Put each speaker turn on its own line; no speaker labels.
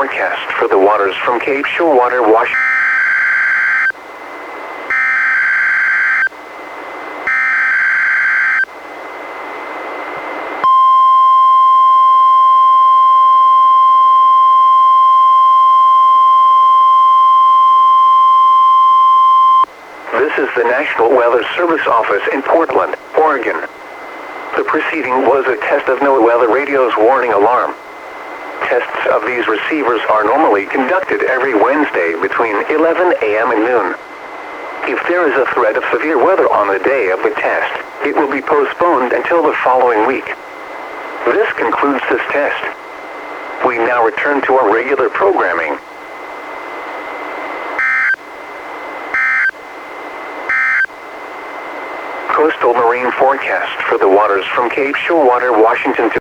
forecast for the waters from Cape Shorewater, Washington. This is the National Weather Service office in Portland, Oregon. The preceding was a test of NWR radio's warning alarm. Tests of these receivers are normally conducted every Wednesday between 11 a.m. and noon. If there is a threat of severe weather on the day of the test, it will be postponed until the following week. This concludes this test. We now return to our regular programming. Coastal marine forecast for the waters from Cape Shorewater, Washington to